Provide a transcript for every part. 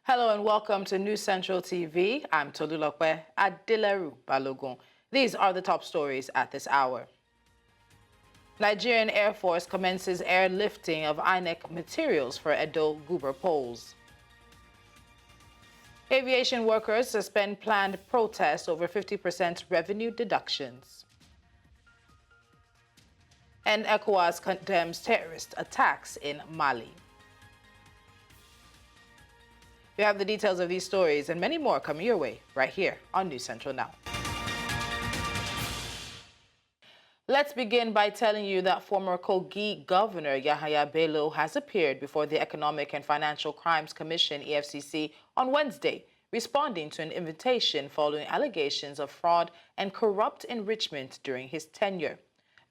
Hello and welcome to News Central TV. I'm Tolulope. Adeleru-Balogun. These are the top stories at this hour. Nigerian Air Force commences airlifting of INEC materials for Edo Guber polls. Aviation workers suspend planned protests over 50% revenue deductions. And ECOWAS condemns terrorist attacks in Mali. We have the details of these stories and many more coming your way right here on News Central Now. Let's begin by telling you that former Kogi Governor Yahaya Bello has appeared before the Economic and Financial Crimes Commission, EFCC, on Wednesday, responding to an invitation following allegations of fraud and corrupt enrichment during his tenure.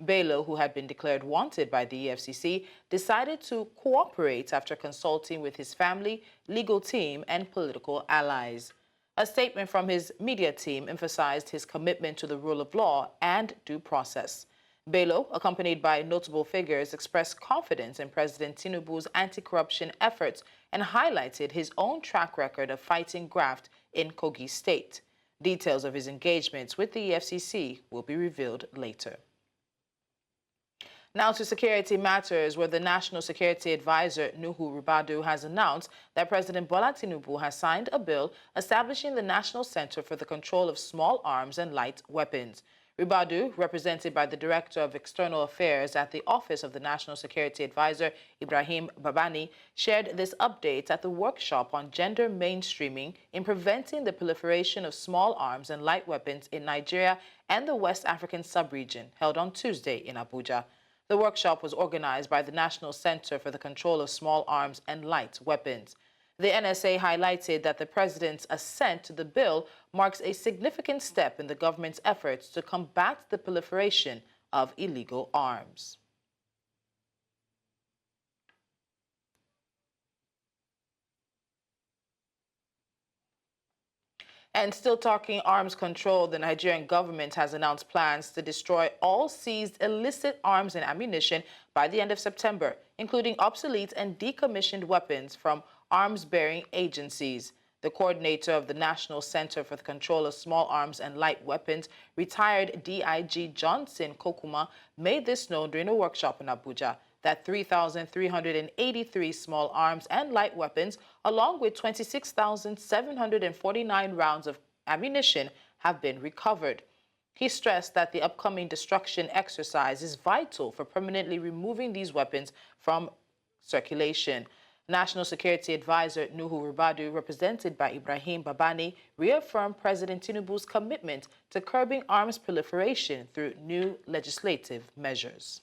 Bello, who had been declared wanted by the EFCC, decided to cooperate after consulting with his family, legal team, and political allies. A statement from his media team emphasized his commitment to the rule of law and due process. Bello, accompanied by notable figures, expressed confidence in President Tinubu's anti-corruption efforts and highlighted his own track record of fighting graft in Kogi State. Details of his engagements with the EFCC will be revealed later. Now to security matters, where the National Security Advisor, Nuhu Ribadu, has announced that President Bola Tinubu has signed a bill establishing the National Center for the Control of Small Arms and Light Weapons. Ribadu, represented by the Director of External Affairs at the Office of the National Security Advisor, Ibrahim Babani, shared this update at the workshop on gender mainstreaming in preventing the proliferation of small arms and light weapons in Nigeria and the West African sub-region, held on Tuesday in Abuja. The workshop was organized by the National Center for the Control of Small Arms and Light Weapons. The NSA highlighted that the president's assent to the bill marks a significant step in the government's efforts to combat the proliferation of illegal arms. And still talking arms control, the Nigerian government has announced plans to destroy all seized illicit arms and ammunition by the end of September, including obsolete and decommissioned weapons from arms-bearing agencies. The coordinator of the National Center for the Control of Small Arms and Light Weapons, retired DIG Johnson Kokuma, made this known during a workshop in Abuja, that 3,383 small arms and light weapons, along with 26,749 rounds of ammunition, have been recovered. He stressed that the upcoming destruction exercise is vital for permanently removing these weapons from circulation. National Security Advisor Nuhu Ribadu, represented by Ibrahim Babani, reaffirmed President Tinubu's commitment to curbing arms proliferation through new legislative measures.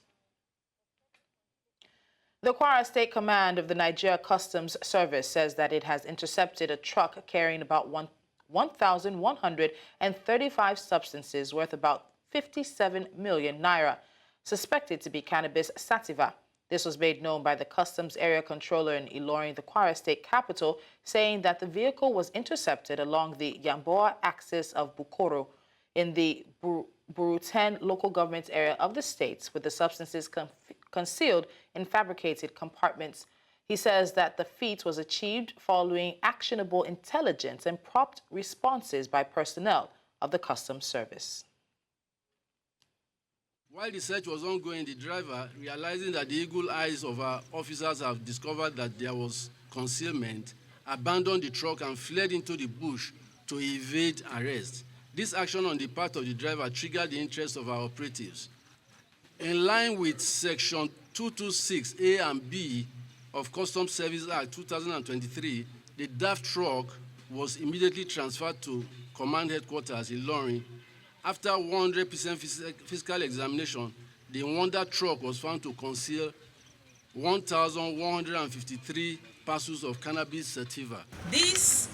The Kwara State Command of the Nigeria Customs Service says that it has intercepted a truck carrying about 1,135 substances worth about 57 million naira, suspected to be cannabis sativa. This was made known by the Customs Area Controller in Ilorin, the Kwara State capital, saying that the vehicle was intercepted along the Yamboa axis of Bukoro in the Buruten local government area of the state, with the substances concealed in fabricated compartments. He says that the feat was achieved following actionable intelligence and prompt responses by personnel of the Customs Service. While the search was ongoing, the driver, realizing that the eagle eyes of our officers have discovered that there was concealment, abandoned the truck and fled into the bush to evade arrest. This action on the part of the driver triggered the interest of our operatives. In line with Section 226A and B of Customs Service Act 2023, the DAF truck was immediately transferred to Command Headquarters in Ilorin. After 100% physical examination, the Wonder truck was found to conceal 1,153 parcels of cannabis sativa. These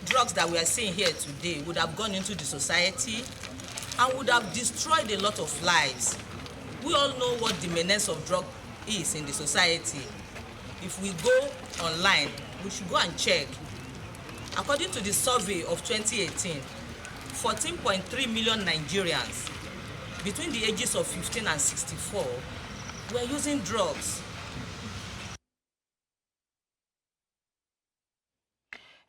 drugs that we are seeing here today would have gone into the society and would have destroyed a lot of lives. We all know what the menace of drug is in the society. If we go online, we should go and check. According to the survey of 2018, 14.3 million Nigerians between the ages of 15 and 64 were using drugs.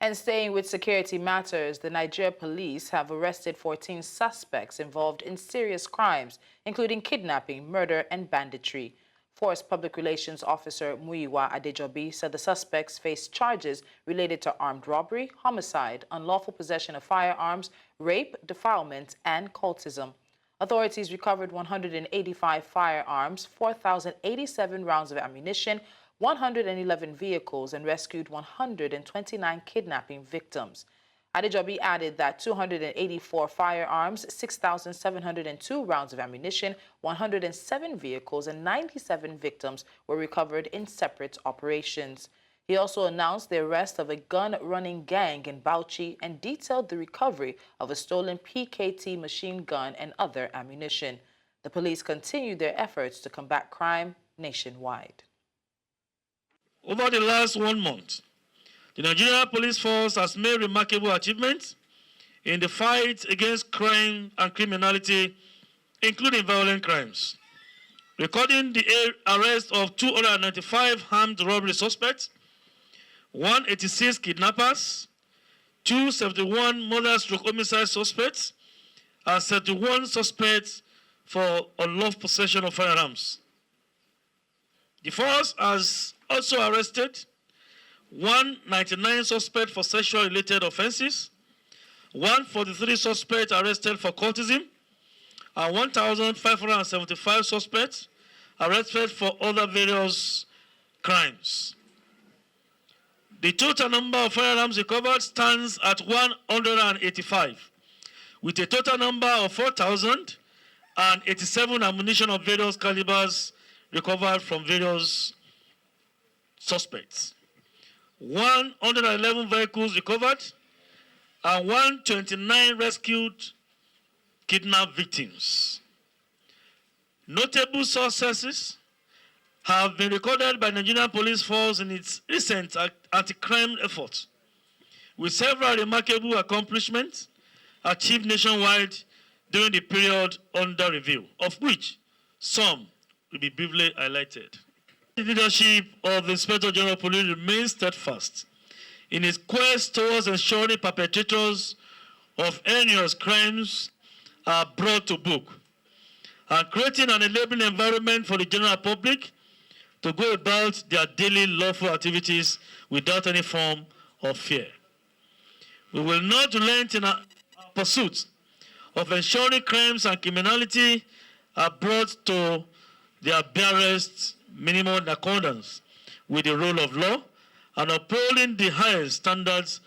And staying with security matters, the Nigeria police have arrested 14 suspects involved in serious crimes, including kidnapping, murder, and banditry. Force Public Relations Officer Muyiwa Adejobi said the suspects face charges related to armed robbery, homicide, unlawful possession of firearms, rape, defilement, and cultism. Authorities recovered 185 firearms, 4,087 rounds of ammunition, 111 vehicles, and rescued 129 kidnapping victims. Adejobi added that 284 firearms, 6,702 rounds of ammunition, 107 vehicles, and 97 victims were recovered in separate operations. He also announced the arrest of a gun-running gang in Bauchi and detailed the recovery of a stolen PKT machine gun and other ammunition. The police continued their efforts to combat crime nationwide. Over the last 1 month, the Nigerian Police Force has made remarkable achievements in the fight against crime and criminality, including violent crimes, recording the arrest of 295 armed robbery suspects, 186 kidnappers, 271 murder/homicide suspects, and 71 suspects for unlawful possession of firearms. The force has also arrested 199 suspects for sexual-related offenses, 143 suspects arrested for cultism, and 1,575 suspects arrested for other various crimes. The total number of firearms recovered stands at 185, with a total number of 4,087 ammunition of various calibers recovered from various suspects. 111 vehicles recovered, and 129 rescued kidnapped victims. Notable successes have been recorded by Nigerian Police Force in its recent anti-crime efforts, with several remarkable accomplishments achieved nationwide during the period under review, of which some will be briefly highlighted. The leadership of the Inspector General of Police remains steadfast in its quest towards ensuring perpetrators of heinous crimes are brought to book and creating an enabling environment for the general public to go about their daily lawful activities without any form of fear. We will not relent in our pursuit of ensuring crimes and criminality are brought to their barest minimum accordance with the rule of law and upholding the highest standards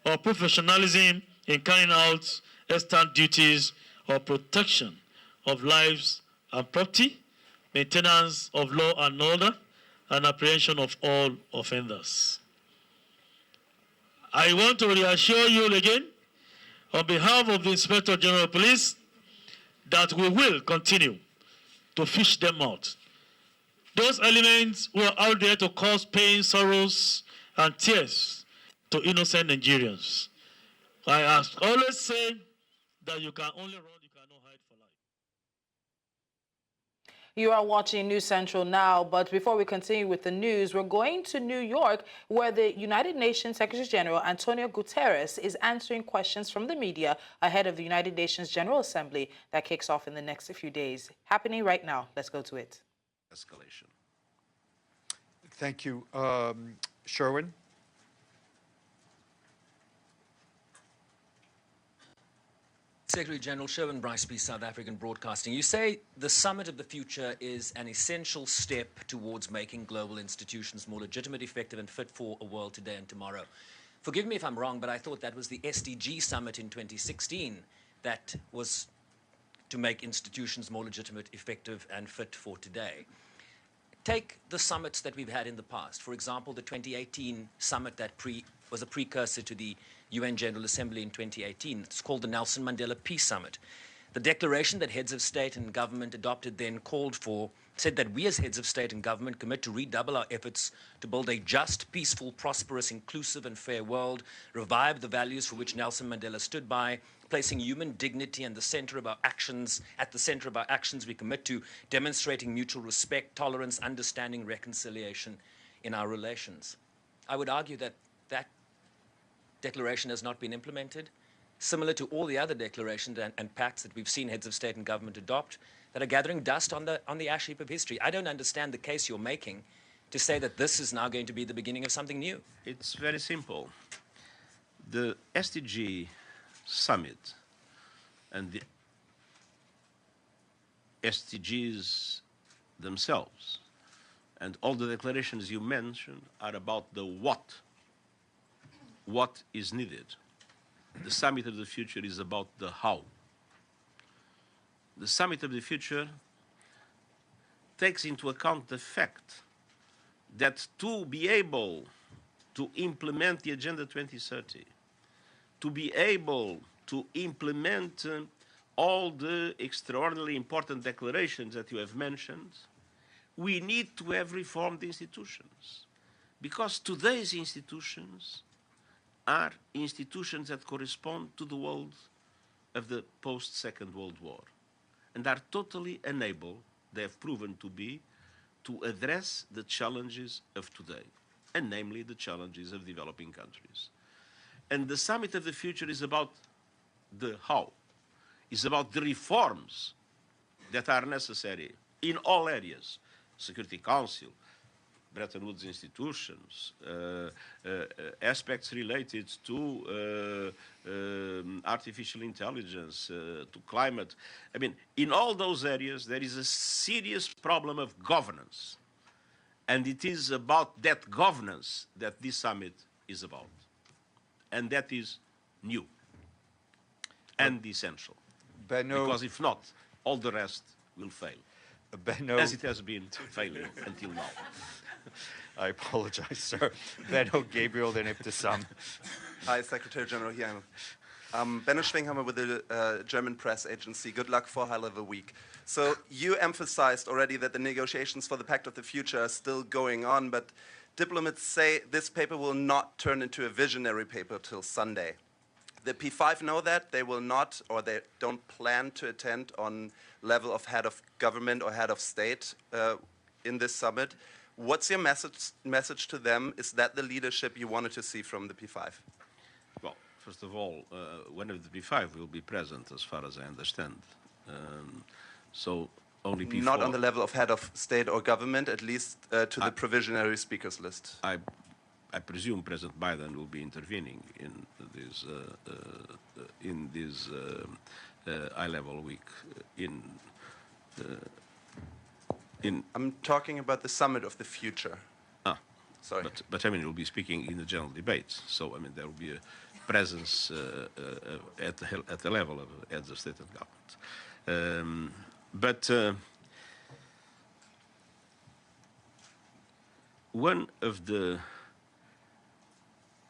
of professionalism in carrying out extant duties of protection of lives and property, maintenance of law and order, and apprehension of all offenders. I want to reassure you again, on behalf of the Inspector General of Police, that we will continue to fish them out. Those elements who are out there to cause pain, sorrows, and tears to innocent Nigerians. I always say that you can only run, you cannot hide for life. You are watching News Central now, but before we continue with the news, we're going to New York, where the United Nations Secretary General Antonio Guterres is answering questions from the media ahead of the United Nations General Assembly that kicks off in the next few days. Happening right now. Let's go to it. Escalation. Thank you. Sherwin? Secretary General Sherwin Bryce-Pease, South African Broadcasting. You say the summit of the future is an essential step towards making global institutions more legitimate, effective, and fit for a world today and tomorrow. Forgive me if I'm wrong, but I thought that was the SDG summit in 2016 that was to make institutions more legitimate, effective, and fit for today. Take the summits that we've had in the past. For example, the 2018 summit that was a precursor to the UN General Assembly in 2018. It's called the Nelson Mandela Peace Summit. The declaration that heads of state and government adopted then said that we as heads of state and government commit to redouble our efforts to build a just, peaceful, prosperous, inclusive, and fair world, revive the values for which Nelson Mandela stood by, placing human dignity at the center of our actions. We commit to demonstrating mutual respect, tolerance, understanding, reconciliation in our relations. I would argue that that declaration has not been implemented, similar to all the other declarations and pacts that we've seen heads of state and government adopt that are gathering dust on the ash heap of history. I don't understand the case you're making to say that this is now going to be the beginning of something new. It's very simple. The SDG summit and the SDGs themselves and all the declarations you mentioned are about the what is needed. The summit of the future is about the how. The summit of the future takes into account the fact that to be able to implement the Agenda 2030, to be able to implement all the extraordinarily important declarations that you have mentioned, we need to have reformed institutions. Because today's institutions are institutions that correspond to the world of the post-Second World War and are totally unable, they have proven to be, to address the challenges of today, and namely the challenges of developing countries. And the Summit of the Future is about the how, is about the reforms that are necessary in all areas, Security Council, Bretton Woods institutions, aspects related to artificial intelligence, to climate. I mean, in all those areas, there is a serious problem of governance. And it is about that governance that this summit is about. And that is new and essential. Benno, Because if not, all the rest will fail, Benno, as it has been failing until now. I apologize, sir. Benno, Gabriel, then Ibtisam. Hi, Secretary General here. Benno Schwinghammer with the German press agency. Good luck for high-level week. So you emphasized already that the negotiations for the Pact of the Future are still going on, but diplomats say this paper will not turn into a visionary paper till Sunday. The P5 know that. They will not, or they don't plan to attend on level of head of government or head of state in this summit. What's your message to them? Is that the leadership you wanted to see from the P5? Well, first of all, one of the P5 will be present, as far as I understand. So only P4. Not on the level of head of state or government, at least to the provisionary speakers list. I presume President Biden will be intervening in this high-level week I'm talking about the summit of the future. Sorry. But I mean, he'll be speaking in the general debate. So I mean, there will be a presence at the level of heads of state and government. One of the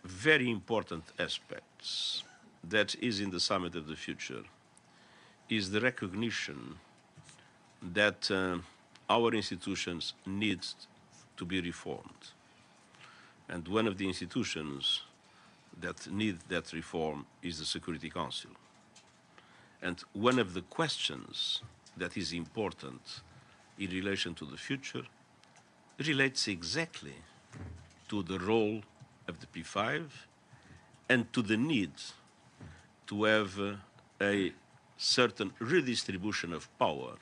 very important aspects that is in the Summit of the Future is the recognition that our institutions need to be reformed. And one of the institutions that need that reform is the Security Council. And one of the questions that is important in relation to the future relates exactly to the role of the P5 and to the need to have a certain redistribution of power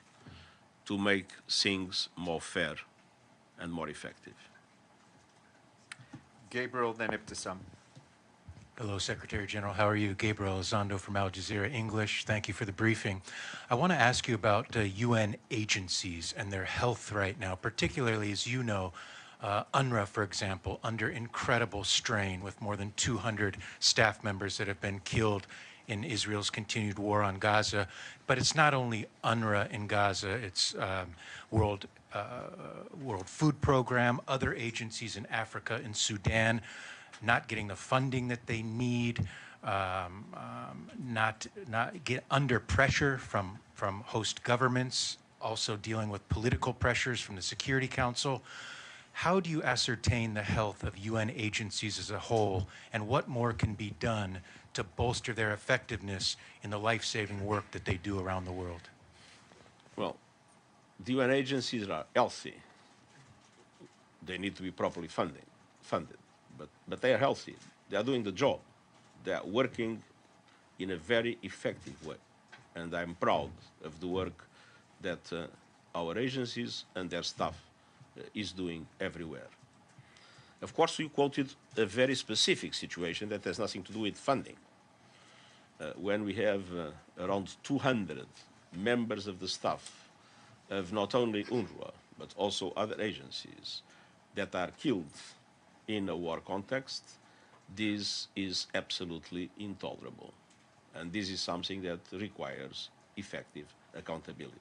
to make things more fair and more effective. Gabriel, then Ibtisam. Hello, Secretary General. How are you? Gabriel Elizondo from Al Jazeera English. Thank you for the briefing. I want to ask you about UN agencies and their health right now, particularly, as you know, UNRWA, for example, under incredible strain with more than 200 staff members that have been killed in Israel's continued war on Gaza. But it's not only UNRWA in Gaza, it's World Food Program, other agencies in Africa, in Sudan, not getting the funding that they need, not get under pressure from host governments, also dealing with political pressures from the Security Council. How do you ascertain the health of UN agencies as a whole, and what more can be done to bolster their effectiveness in the life-saving work that they do around the world? Well, the UN agencies are healthy. They need to be properly funded, but they are healthy. They are doing the job. they are working in a very effective way. And I'm proud of the work that our agencies and their staff is doing everywhere. Of course, you quoted a very specific situation that has nothing to do with funding. When we have around 200 members of the staff of not only UNRWA, but also other agencies that are killed in a war context, this is absolutely intolerable. And this is something that requires effective accountability.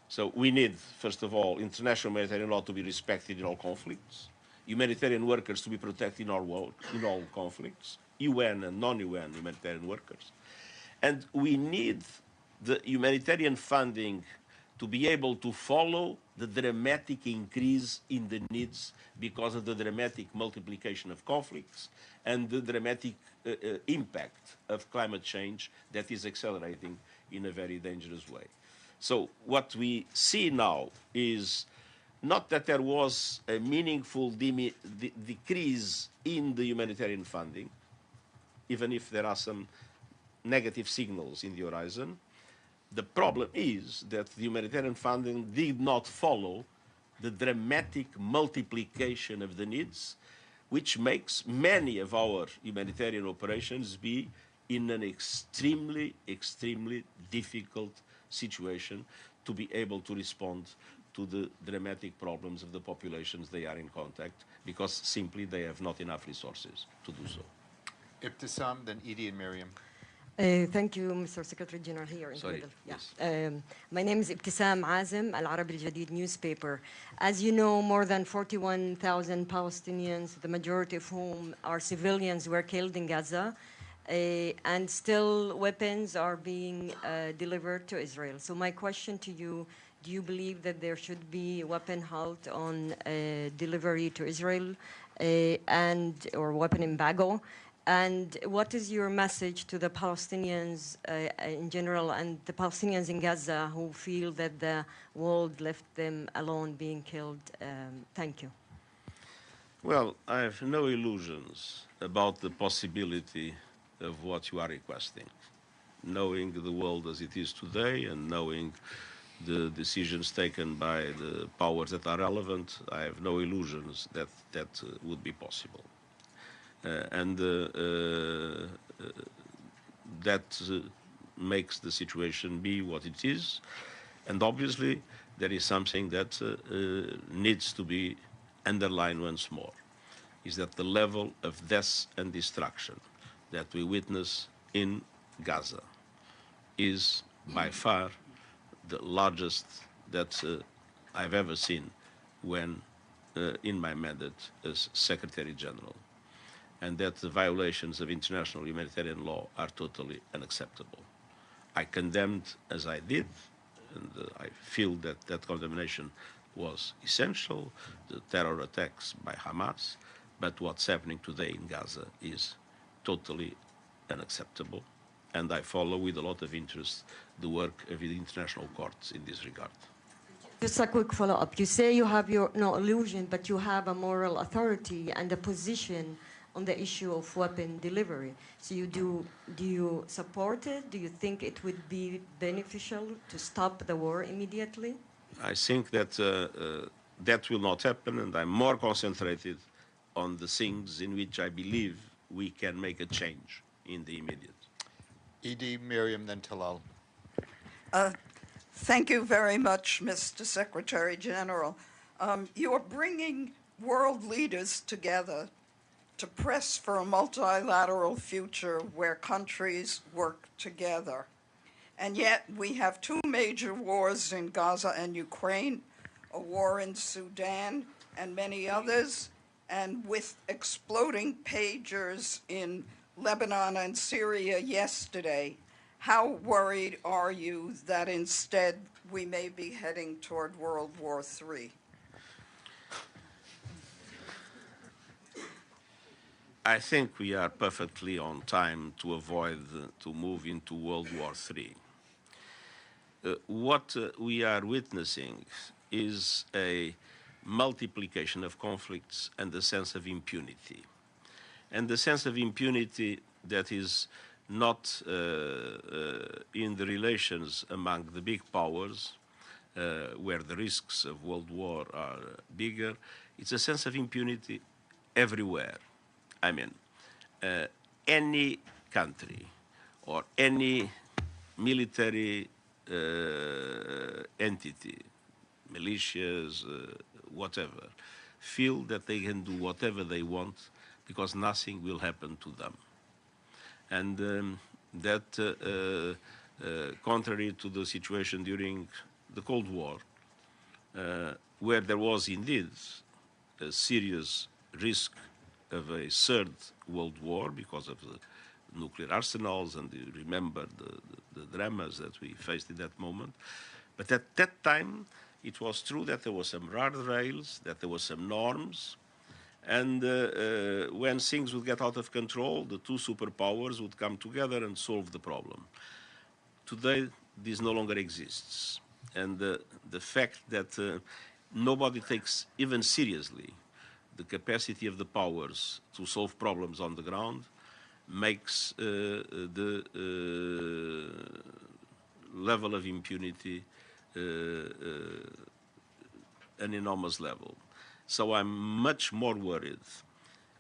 So we need, first of all, international humanitarian law to be respected in all conflicts, humanitarian workers to be protected in all conflicts, UN and non-UN humanitarian workers. And we need the humanitarian funding to be able to follow the dramatic increase in the needs because of the dramatic multiplication of conflicts and the dramatic impact of climate change that is accelerating in a very dangerous way. So what we see now is not that there was a meaningful decrease in the humanitarian funding, even if there are some negative signals in the horizon. The problem is that the humanitarian funding did not follow the dramatic multiplication of the needs, which makes many of our humanitarian operations be in an extremely, extremely difficult situation to be able to respond to the dramatic problems of the populations they are in contact, because simply they have not enough resources to do so. Ibtisam, then Edie and Miriam. Thank you, Mr. Secretary General here in Sorry, Philadelphia. yes. My name is Ibtisam Azim, Al-Arabi Al-Jadid newspaper. As you know, more than 41,000 Palestinians, the majority of whom are civilians, were killed in Gaza, and still weapons are being delivered to Israel. So my question to you, do you believe that there should be a weapon halt on delivery to Israel or weapon embargo? And what is your message to the Palestinians in general and the Palestinians in Gaza who feel that the world left them alone being killed? Thank you. Well, I have no illusions about the possibility of what you are requesting. Knowing the world as it is today and knowing the decisions taken by the powers that are relevant, I have no illusions that that would be possible. That makes the situation be what it is. And obviously, there is something that needs to be underlined once more, is that the level of death and destruction that we witness in Gaza is by far the largest that I've ever seen when in my mandate as Secretary General, and that the violations of international humanitarian law are totally unacceptable. I condemned as I did, and I feel that that condemnation was essential, the terror attacks by Hamas, but what's happening today in Gaza is totally unacceptable, and I follow with a lot of interest the work of the international courts in this regard. Just a quick follow-up. You say you have no illusion, but you have a moral authority and a position on the issue of weapon delivery. So do you support it? Do you think it would be beneficial to stop the war immediately? I think that that will not happen, and I'm more concentrated on the things in which I believe we can make a change in the immediate. Edie, Miriam, then Talal. Thank you very much, Mr. Secretary General. You are bringing world leaders together to press for a multilateral future where countries work together. And yet we have two major wars in Gaza and Ukraine, a war in Sudan, and many others, and with exploding pagers in Lebanon and Syria yesterday. How worried are you that instead we may be heading toward World War III? I think we are perfectly on time to avoid to move into World War III. What we are witnessing is a multiplication of conflicts and a sense of impunity. And the sense of impunity that is not in the relations among the big powers, where the risks of world war are bigger. It's a sense of impunity everywhere. I mean, any country or any military entity, militias, whatever, feel that they can do whatever they want because nothing will happen to them. And that, contrary to the situation during the Cold War, where there was indeed a serious risk of a third world war because of the nuclear arsenals, and you remember the dramas that we faced in that moment. But at that time, it was true that there were some guardrails, that there were some norms, and when things would get out of control, the two superpowers would come together and solve the problem. Today, this no longer exists. And the fact that nobody takes even seriously the capacity of the powers to solve problems on the ground makes the level of impunity an enormous level. So I'm much more worried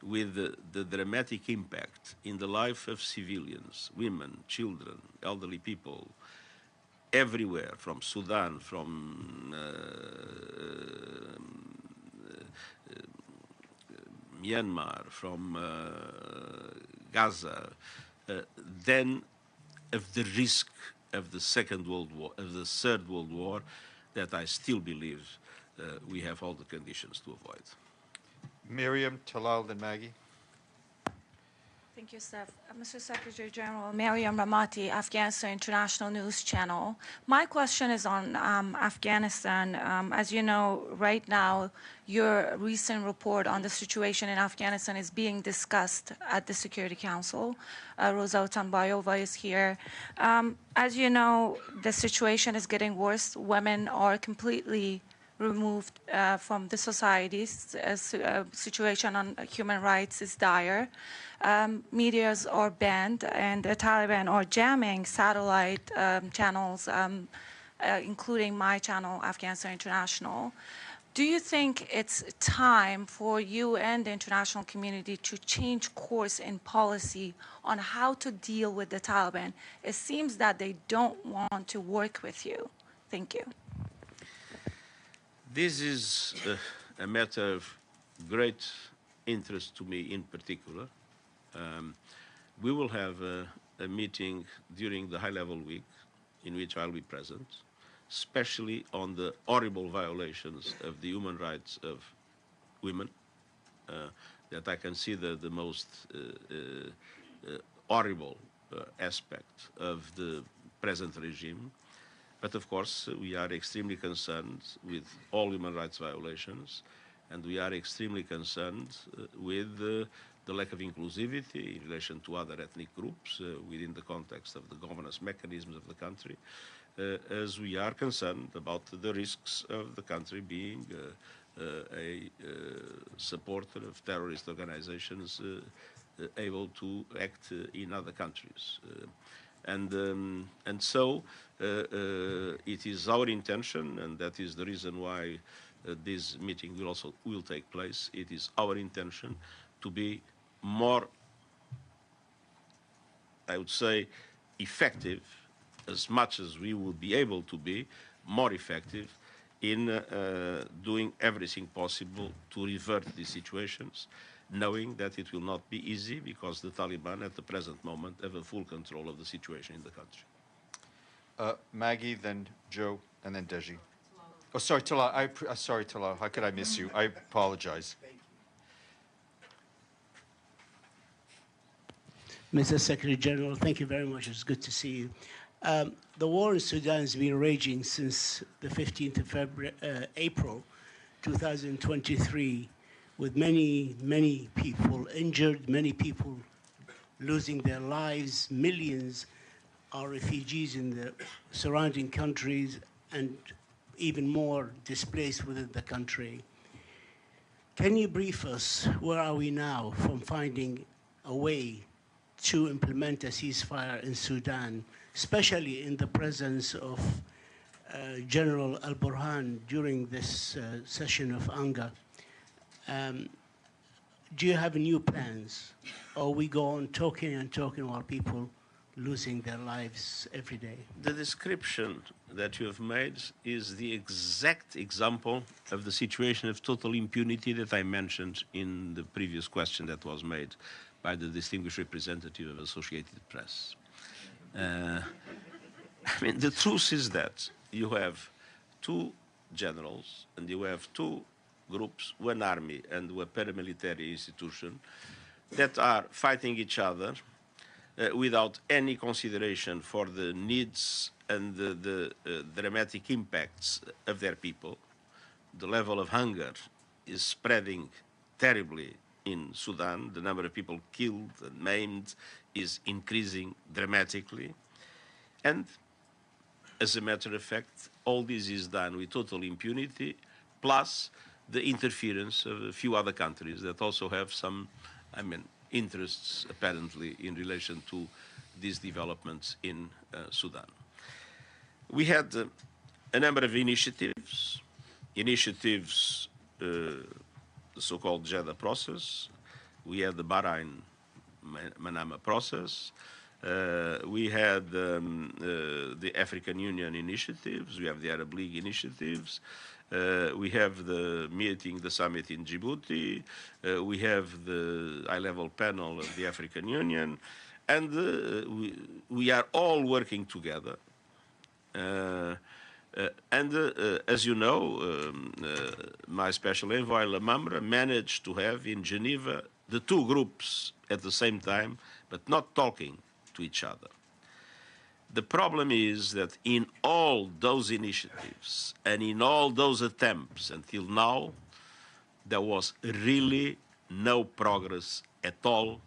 with the dramatic impact in the life of civilians, women, children, elderly people, everywhere, from Sudan, from Myanmar, from Gaza, then of the risk of the Second World War, of the Third World War, that I still believe we have all the conditions to avoid. Miriam, Talal, then Maggie. Thank you, Steph. Mr. Secretary General, Mariam Ramati, Afghanistan International News Channel. My question is on Afghanistan. As you know, right now, your recent report on the situation in Afghanistan is being discussed at the Security Council. Rosa Otunbayeva is here. As you know, the situation is getting worse. Women are completely removed from the societies. Situation on human rights is dire. Medias are banned, and the Taliban are jamming satellite channels, including my channel, Afghanistan International. Do you think it's time for you and the international community to change course in policy on how to deal with the Taliban? It seems that they don't want to work with you. Thank you. This is a matter of great interest to me in particular. We will have a meeting during the high-level week in which I'll be present, especially on the horrible violations of the human rights of women, that I consider the most horrible aspect of the present regime. But of course, we are extremely concerned with all human rights violations, and we are extremely concerned with the lack of inclusivity in relation to other ethnic groups within the context of the governance mechanisms of the country, as we are concerned about the risks of the country being a supporter of terrorist organizations able to act in other countries. And so it is our intention, and that is the reason why this meeting will take place. It is our intention to be more, I would say, effective, as much as we would be able to be more effective in doing everything possible to revert these situations, knowing that it will not be easy because the Taliban at the present moment have a full control of the situation in the country. Maggie, then Joe, and then Deji. Oh, sorry, Talal. Sorry, Talal. How could I miss you? I apologize. Mr. Secretary General, thank you very much. It's good to see you. The war in Sudan has been raging since the 15th of April 2023, with many people injured, many people losing their lives, millions are refugees in the surrounding countries, and even more displaced within the country. Can you brief us, where are we now from finding a way to implement a ceasefire in Sudan, especially in the presence of General Al-Burhan during this session of anger. Do you have new plans, or we go on talking and talking while people losing their lives every day? The description that you have made is the exact example of the situation of total impunity that I mentioned in the previous question that was made by the distinguished representative of Associated Press. I mean, the truth is that you have two generals and you have two groups, one army and one paramilitary institution that are fighting each other without any consideration for the needs and the dramatic impacts of their people. The level of hunger is spreading terribly in Sudan. The number of people killed and maimed is increasing dramatically. And as a matter of fact, all this is done with total impunity, plus the interference of a few other countries that also have some, interests apparently in relation to these developments in Sudan. We had a number of initiatives, the so-called Jeddah process. We had the Bahrain-Manama process. We had the African Union initiatives. We have the Arab League initiatives. We have the summit in Djibouti. We have the high-level panel of the African Union. And we are all working together. As you know, my special envoy, Lamamra, managed to have in Geneva the two groups at the same time, but not talking to each other. The problem is that in all those initiatives and in all those attempts until now, there was really no progress at all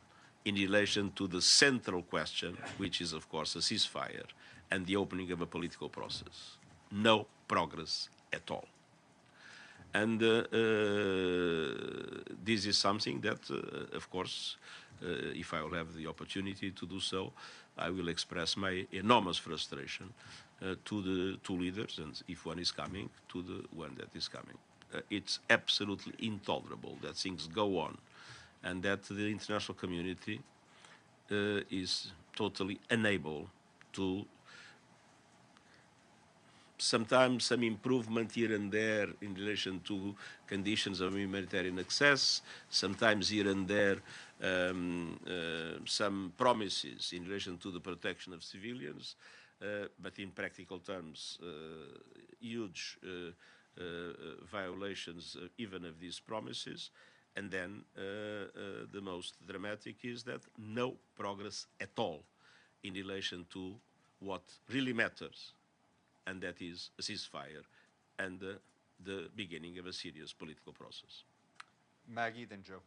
in relation to the central question, which is, of course, a ceasefire and the opening of a political process. No progress at all. And this is something that, of course, if I will have the opportunity to do so, I will express my enormous frustration to the two leaders, and if one is coming, to the one that is coming. It's absolutely intolerable that things go on and that the international community is totally unable to sometimes some improvement here and there in relation to conditions of humanitarian access, sometimes here and there some promises in relation to the protection of civilians, but in practical terms, huge violations even of these promises. And then the most dramatic is that no progress at all in relation to what really matters, and that is a ceasefire and the beginning of a serious political process. Maggie, then Joe.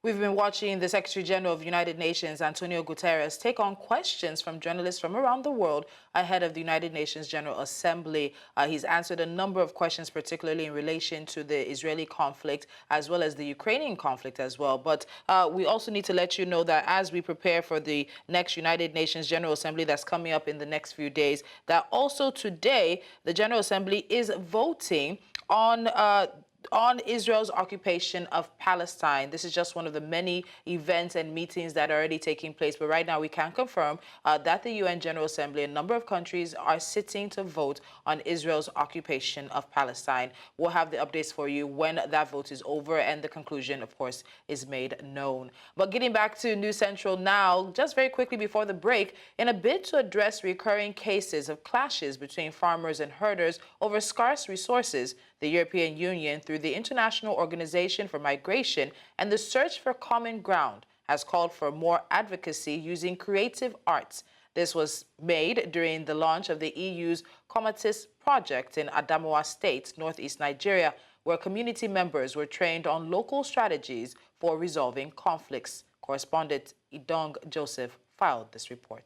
We've been watching the Secretary General of the United Nations, Antonio Guterres, take on questions from journalists from around the world ahead of the United Nations General Assembly. He's answered a number of questions, particularly in relation to the Israeli conflict, as well as the Ukrainian conflict as well. But we also need to let you know that as we prepare for the next United Nations General Assembly that's coming up in the next few days, that also today the General Assembly is voting on Israel's occupation of Palestine. This is just one of the many events and meetings that are already taking place. But right now we can confirm that the UN General Assembly, a number of countries are sitting to vote on Israel's occupation of Palestine. We'll have the updates for you when that vote is over and the conclusion, of course, is made known. But getting back to News Central now, just very quickly before the break, in a bid to address recurring cases of clashes between farmers and herders over scarce resources, the European Union, through the International Organization for Migration and the Search for Common Ground, has called for more advocacy using creative arts. This was made during the launch of the EU's Comatis project in Adamawa State, northeast Nigeria, where community members were trained on local strategies for resolving conflicts. Correspondent Idong Joseph filed this report.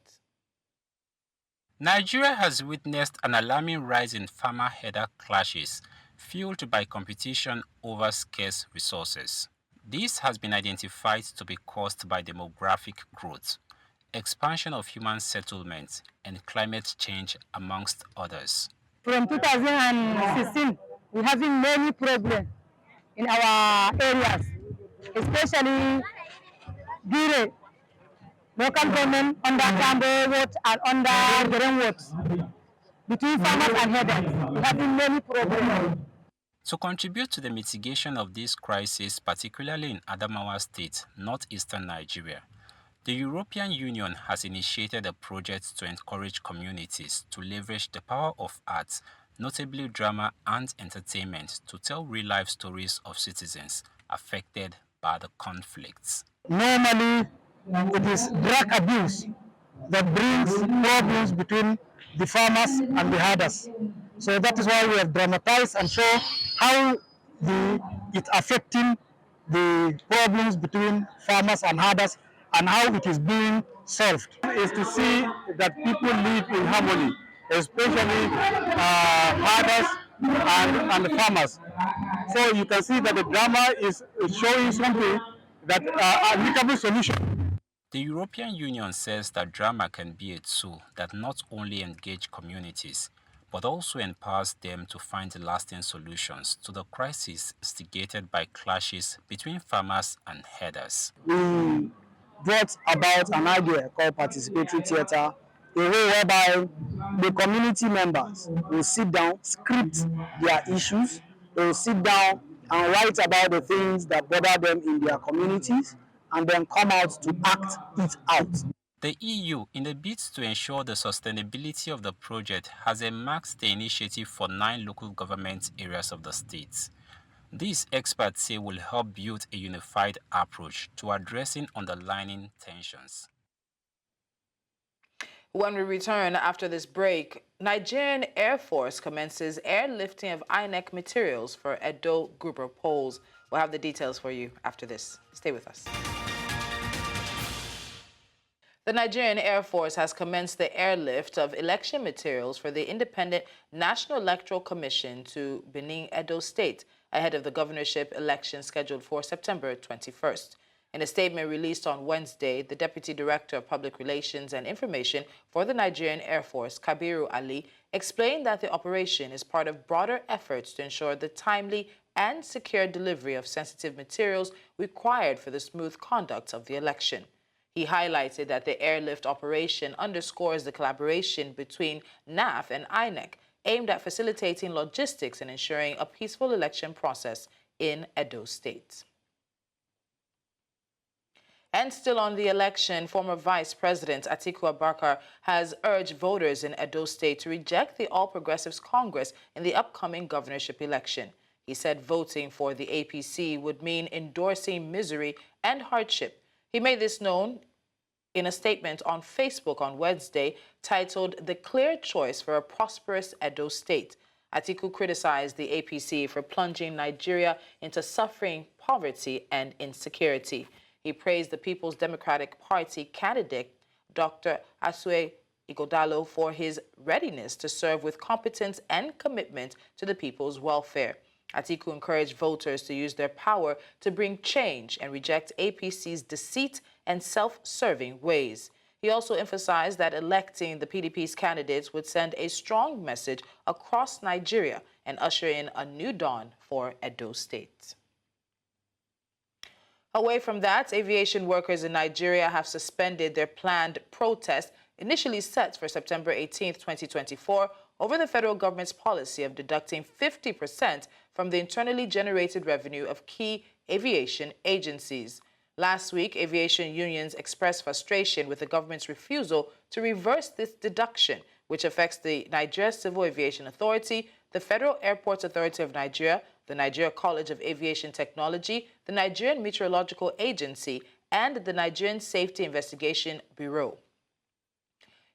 Nigeria has witnessed an alarming rise in farmer-herder clashes, fueled by competition over scarce resources. This has been identified to be caused by demographic growth, expansion of human settlements, and climate change, amongst others. From 2016, we're having many problems in our areas, especially Gire, local government under Tambo Watch and under Green Watch. Between farmers and herders, we're having many problems. To contribute to the mitigation of this crisis, particularly in Adamawa State, northeastern Nigeria, the European Union has initiated a project to encourage communities to leverage the power of arts, notably drama and entertainment, to tell real-life stories of citizens affected by the conflicts. Normally, it is drug abuse that brings problems between the farmers and the herders. So that is why we have dramatized and show how it's affecting the problems between farmers and herders and how it is being solved. Is to see that people live in harmony, especially herders and the farmers. So you can see that the drama is showing something that amicable solution. The European Union says that drama can be a tool that not only engages communities, but also empowers them to find lasting solutions to the crisis instigated by clashes between farmers and herders. We brought about an idea called participatory theatre, a way whereby the community members will sit down, script their issues, they will sit down and write about the things that bother them in their communities, and then come out to act it out. The EU, in a bid to ensure the sustainability of the project, has earmarked the initiative for 9 local government areas of the state. These experts say will help build a unified approach to addressing underlying tensions. When we return after this break, Nigerian Air Force commences airlifting of INEC materials for Edo Guber polls. We'll have the details for you after this. Stay with us. The Nigerian Air Force has commenced the airlift of election materials for the independent National Electoral Commission to Benin, Edo State, ahead of the governorship election scheduled for September 21st. In a statement released on Wednesday, the Deputy Director of Public Relations and Information for the Nigerian Air Force, Kabiru Ali, explained that the operation is part of broader efforts to ensure the timely and secure delivery of sensitive materials required for the smooth conduct of the election. He highlighted that the airlift operation underscores the collaboration between NAF and INEC, aimed at facilitating logistics and ensuring a peaceful election process in Edo State. And still on the election, former Vice President Atiku Abubakar has urged voters in Edo State to reject the All Progressives Congress in the upcoming governorship election. He said voting for the APC would mean endorsing misery and hardship. He made this known in a statement on Facebook on Wednesday titled "The Clear Choice for a Prosperous Edo State." Atiku criticized the APC for plunging Nigeria into suffering, poverty, and insecurity. He praised the People's Democratic Party candidate, Dr. Asue Ighodalo, for his readiness to serve with competence and commitment to the people's welfare. Atiku encouraged voters to use their power to bring change and reject APC's deceit and self-serving ways. He also emphasized that electing the PDP's candidates would send a strong message across Nigeria and usher in a new dawn for Edo State. Away from that, aviation workers in Nigeria have suspended their planned protest, initially set for September 18, 2024, over the federal government's policy of deducting 50% from the internally generated revenue of key aviation agencies. Last week, aviation unions expressed frustration with the government's refusal to reverse this deduction, which affects the Nigeria Civil Aviation Authority, the Federal Airports Authority of Nigeria, the Nigeria College of Aviation Technology, the Nigerian Meteorological Agency, and the Nigerian Safety Investigation Bureau.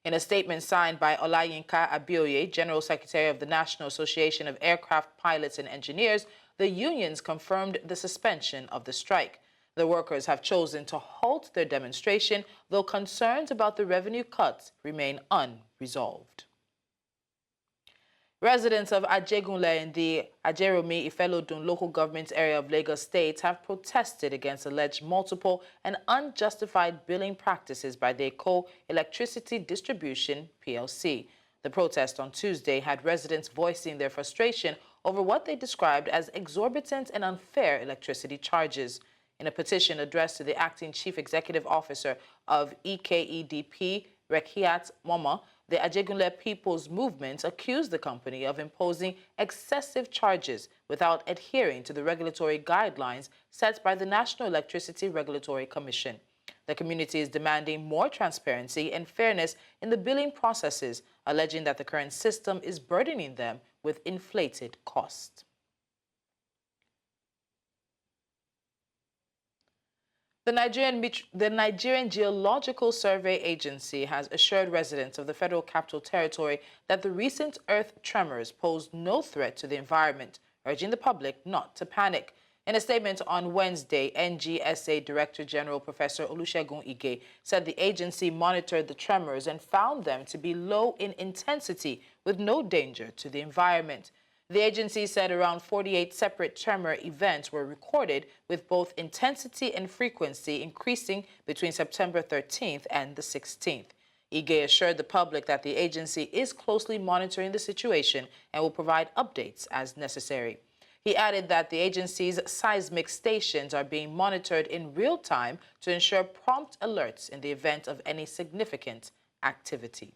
In a statement signed by Olayinka Abioye, General Secretary of the National Association of Aircraft Pilots and Engineers, the unions confirmed the suspension of the strike. The workers have chosen to halt their demonstration, though concerns about the revenue cuts remain unresolved. Residents of Ajegunle in the Ajeromi-Ifelodun local government area of Lagos State have protested against alleged multiple and unjustified billing practices by the ECO Electricity Distribution PLC. The protest on Tuesday had residents voicing their frustration over what they described as exorbitant and unfair electricity charges. In a petition addressed to the acting chief executive officer of EKEDP, Rekiat Moma, the Ajegunle People's Movement accused the company of imposing excessive charges without adhering to the regulatory guidelines set by the National Electricity Regulatory Commission. The community is demanding more transparency and fairness in the billing processes, alleging that the current system is burdening them with inflated costs. The Nigerian Geological Survey Agency has assured residents of the Federal Capital Territory that the recent earth tremors posed no threat to the environment, urging the public not to panic. In a statement on Wednesday, NGSA Director General Professor Olusegun Ige said the agency monitored the tremors and found them to be low in intensity with no danger to the environment. The agency said around 48 separate tremor events were recorded, with both intensity and frequency increasing between September 13th and the 16th. Ige assured the public that the agency is closely monitoring the situation and will provide updates as necessary. He added that the agency's seismic stations are being monitored in real time to ensure prompt alerts in the event of any significant activity.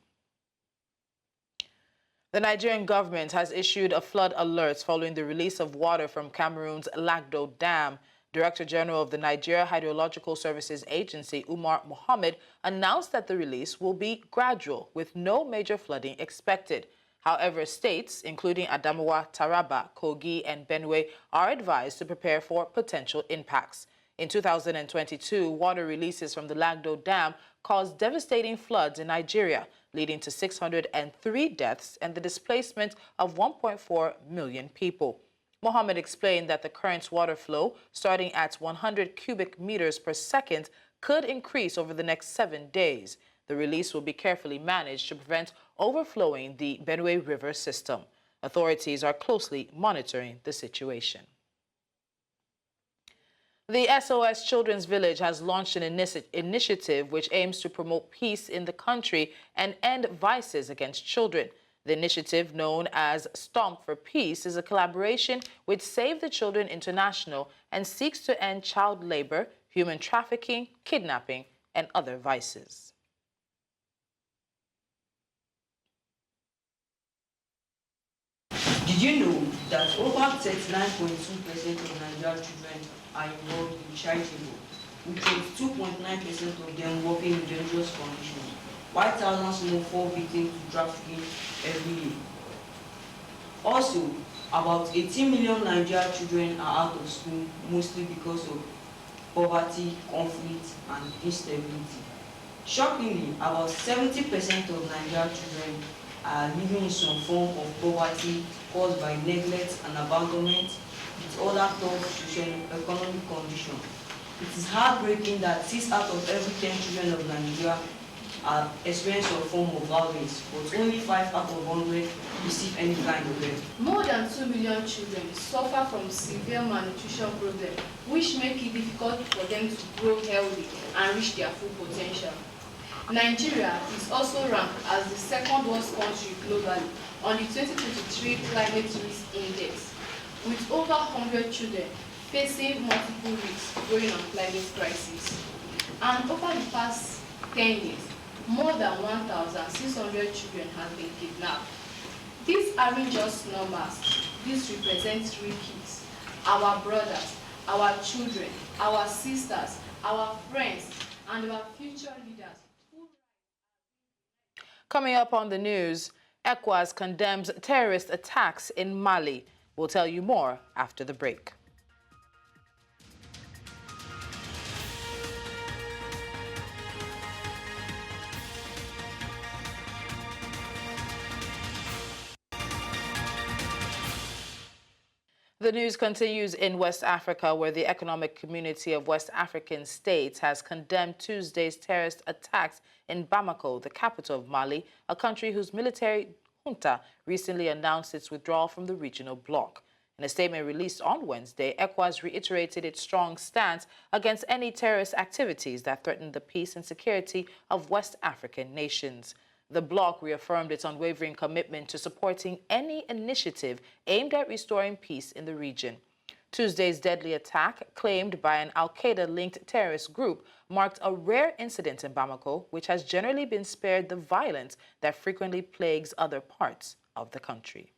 The Nigerian government has issued a flood alert following the release of water from Cameroon's Lagdo Dam. Director General of the Nigeria Hydrological Services Agency, Umar Mohammed, announced that the release will be gradual, with no major flooding expected. However, states, including Adamawa, Taraba, Kogi, and Benue, are advised to prepare for potential impacts. In 2022, water releases from the Lagdo Dam caused devastating floods in Nigeria, leading to 603 deaths and the displacement of 1.4 million people. Mohammed explained that the current water flow, starting at 100 cubic meters per second, could increase over the next 7 days. The release will be carefully managed to prevent overflowing the Benue River system. Authorities are closely monitoring the situation. The SOS Children's Village has launched an initiative which aims to promote peace in the country and end vices against children. The initiative, known as Stomp for Peace, is a collaboration with Save the Children International and seeks to end child labor, human trafficking, kidnapping, and other vices. Did you know that over 39.2% of Nigerian children are involved in child labor, with 2.9% of them working in dangerous conditions, while thousands more fall victim to trafficking every year? Also, about 18 million Nigerian children are out of school, mostly because of poverty, conflict, and instability. Shockingly, about 70% of Nigerian children are living in some form of poverty caused by neglect and abandonment, with other tough socio-economic conditions. It is heartbreaking that 6 out of every 10 children of Nigeria are experiencing some form of violence, but only 5 out of 100 receive any kind of help. More than 2 million children suffer from severe malnutrition problems, which make it difficult for them to grow healthy and reach their full potential. Nigeria is also ranked as the second worst country globally on the 2023 Climate Risk Index, with over 100 children facing multiple risks going on climate crisis. And over the past 10 years, more than 1,600 children have been kidnapped. These aren't just numbers. These represent real kids, our brothers, our children, our sisters, our friends, and our future leaders. Coming up on the news, ECOWAS condemns terrorist attacks in Mali. We'll tell you more after the break. The news continues in West Africa, where the Economic Community of West African States has condemned Tuesday's terrorist attacks in Bamako, the capital of Mali, a country whose military junta recently announced its withdrawal from the regional bloc. In a statement released on Wednesday, ECOWAS reiterated its strong stance against any terrorist activities that threaten the peace and security of West African nations. The bloc reaffirmed its unwavering commitment to supporting any initiative aimed at restoring peace in the region. Tuesday's deadly attack, claimed by an al-Qaeda-linked terrorist group, marked a rare incident in Bamako, which has generally been spared the violence that frequently plagues other parts of the country.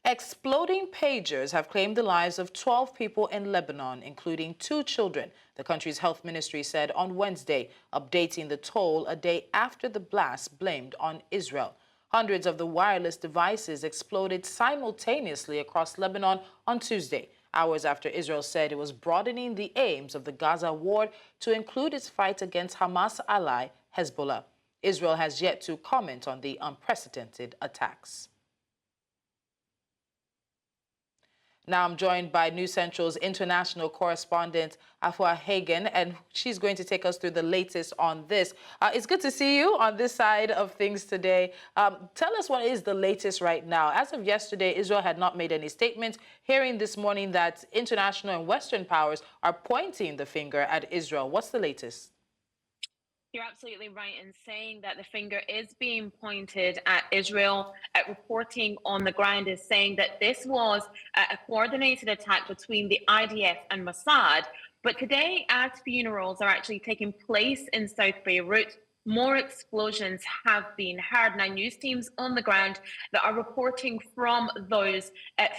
Exploding pagers have claimed the lives of 12 people in Lebanon, including 2 children, the country's health ministry said on Wednesday, updating the toll a day after the blast blamed on Israel. Hundreds of the wireless devices exploded simultaneously across Lebanon on Tuesday, hours after Israel said it was broadening the aims of the Gaza war to include its fight against Hamas ally Hezbollah. Israel has yet to comment on the unprecedented attacks. Now I'm joined by News Central's international correspondent, Afua Hagen, and she's going to take us through the latest on this. It's good to see you on this side of things today. Tell us what is the latest right now. As of yesterday, Israel had not made any statements. Hearing this morning that international and Western powers are pointing the finger at Israel. What's the latest? You're absolutely right in saying that the finger is being pointed at Israel. Reporting on the ground is saying that this was a coordinated attack between the IDF and Mossad. But today, as funerals are actually taking place in South Beirut, more explosions have been heard. Now, news teams on the ground that are reporting from those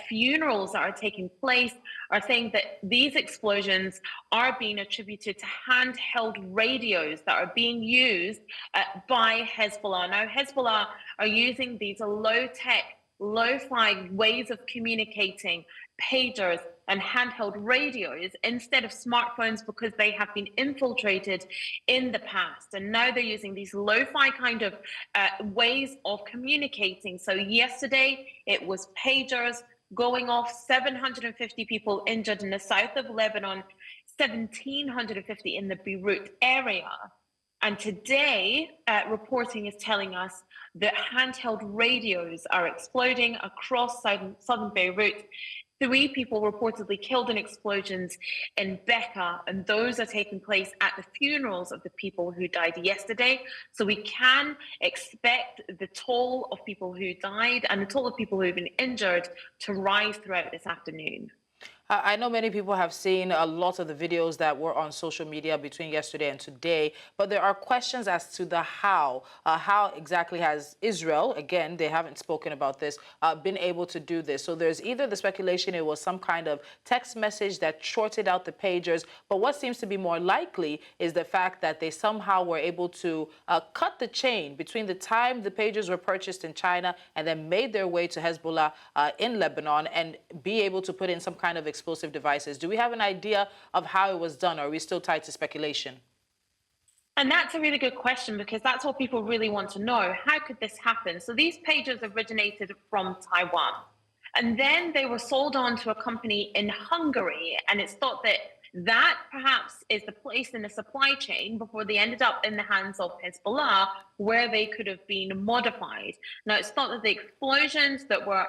funerals that are taking place are saying that these explosions are being attributed to handheld radios that are being used by Hezbollah. Now, Hezbollah are using these low-tech, low-fi ways of communicating, pagers and handheld radios instead of smartphones because they have been infiltrated in the past. And now they're using these lo-fi kind of ways of communicating. So yesterday it was pagers going off, 750 people injured in the south of Lebanon, 1,750 in the Beirut area. And today, reporting is telling us that handheld radios are exploding across southern Beirut. 3 people reportedly killed in explosions in Bekaa, and those are taking place at the funerals of the people who died yesterday. So we can expect the toll of people who died and the toll of people who have been injured to rise throughout this afternoon. I know many people have seen a lot of the videos that were on social media between yesterday and today, but there are questions as to the how. How exactly has Israel, again, they haven't spoken about this, been able to do this? So there's either the speculation it was some kind of text message that shorted out the pagers, but what seems to be more likely is the fact that they somehow were able to cut the chain between the time the pagers were purchased in China and then made their way to Hezbollah in Lebanon and be able to put in some kind of explosive devices. Do we have an idea of how it was done, or are we still tied to speculation? And that's a really good question, because that's what people really want to know. How could this happen? So these pagers originated from Taiwan, and then they were sold on to a company in Hungary, and it's thought that that perhaps is the place in the supply chain before they ended up in the hands of Hezbollah, where they could have been modified. Now, it's thought that the explosions that were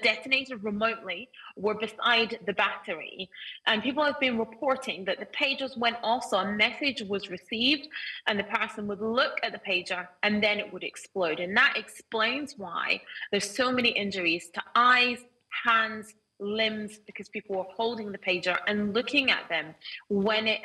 detonated remotely were beside the battery. And people have been reporting that the pagers went off, so a message was received, and the person would look at the pager, and then it would explode. And that explains why there's so many injuries to eyes, hands, limbs, because people were holding the pager and looking at them when it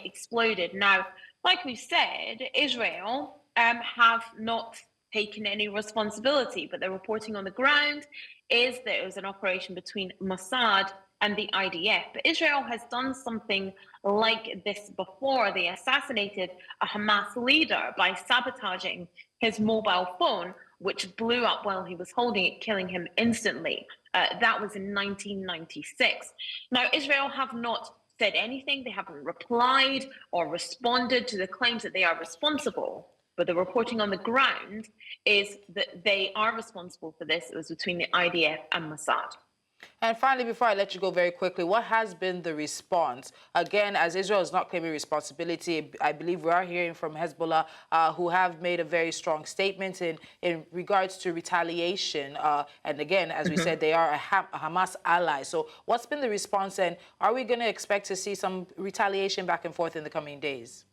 exploded. Now, like we said, Israel have not taken any responsibility, but the reporting on the ground is that it was an operation between Mossad and the IDF. But Israel has done something like this before. They assassinated a Hamas leader by sabotaging his mobile phone, which blew up while he was holding it, killing him instantly. That was in 1996. Now, Israel have not said anything. They haven't replied or responded to the claims that they are responsible. But the reporting on the ground is that they are responsible for this. It was between the IDF and Mossad. And finally, before I let you go very quickly, what has been the response? Again, as Israel is not claiming responsibility, I believe we are hearing from Hezbollah, who have made a very strong statement in regards to retaliation. And again, as we said, they are a Hamas ally. So what's been the response, and are we going to expect to see some retaliation back and forth in the coming days?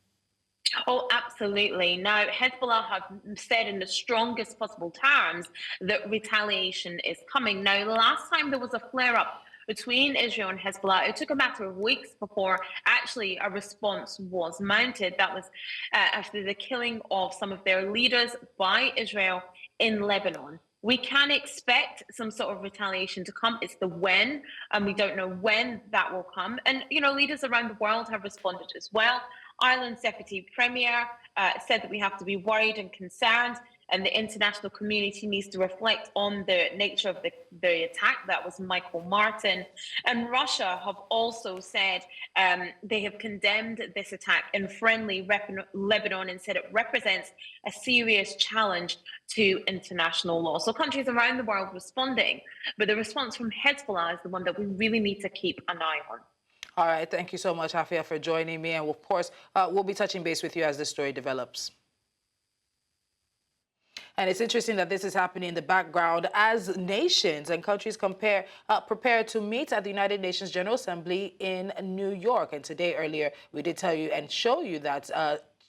Oh, absolutely. Now, Hezbollah have said in the strongest possible terms that retaliation is coming. Now, the last time there was a flare-up between Israel and Hezbollah, it took a matter of weeks before actually a response was mounted. That was after the killing of some of their leaders by Israel in Lebanon. We can expect some sort of retaliation to come. It's the when, and we don't know when that will come. And, you know, leaders around the world have responded as well. Ireland's Deputy Premier said that we have to be worried and concerned, and the international community needs to reflect on the nature of the attack. That was Michael Martin. And Russia have also said they have condemned this attack in friendly Lebanon and said it represents a serious challenge to international law. So countries around the world responding, but the response from Hezbollah is the one that we really need to keep an eye on. All right, thank you so much, Hafia, for joining me. And of course, we'll be touching base with you as this story develops. And it's interesting that this is happening in the background as nations and countries prepare to meet at the United Nations General Assembly in New York. And today, earlier, we did tell you and show you that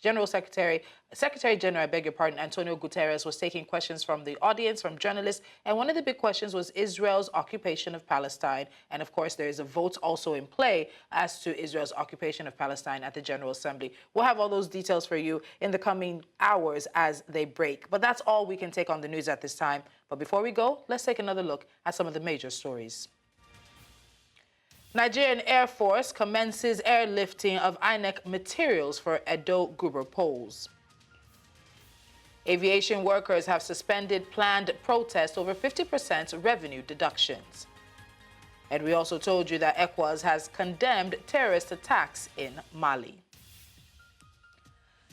Secretary General, I beg your pardon, Antonio Guterres was taking questions from the audience, from journalists, and one of the big questions was Israel's occupation of Palestine. And of course, there is a vote also in play as to Israel's occupation of Palestine at the General Assembly. We'll have all those details for you in the coming hours as they break. But that's all we can take on the news at this time. But before we go, let's take another look at some of the major stories. Nigerian Air Force commences airlifting of INEC materials for Edo-Guber polls. Aviation workers have suspended planned protest over 50% revenue deductions. And we also told you that ECOWAS has condemned terrorist attacks in Mali.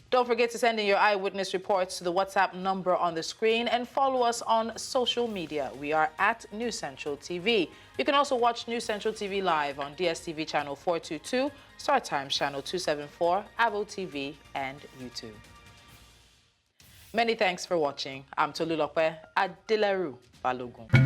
Don't forget to send in your eyewitness reports to the WhatsApp number on the screen and follow us on social media. We are at News Central TV. You can also watch News Central TV live on DSTV channel 422, Star Times channel 274, Avo TV, and YouTube. Many thanks for watching. I'm Tolulope, Adeleru-Balogun.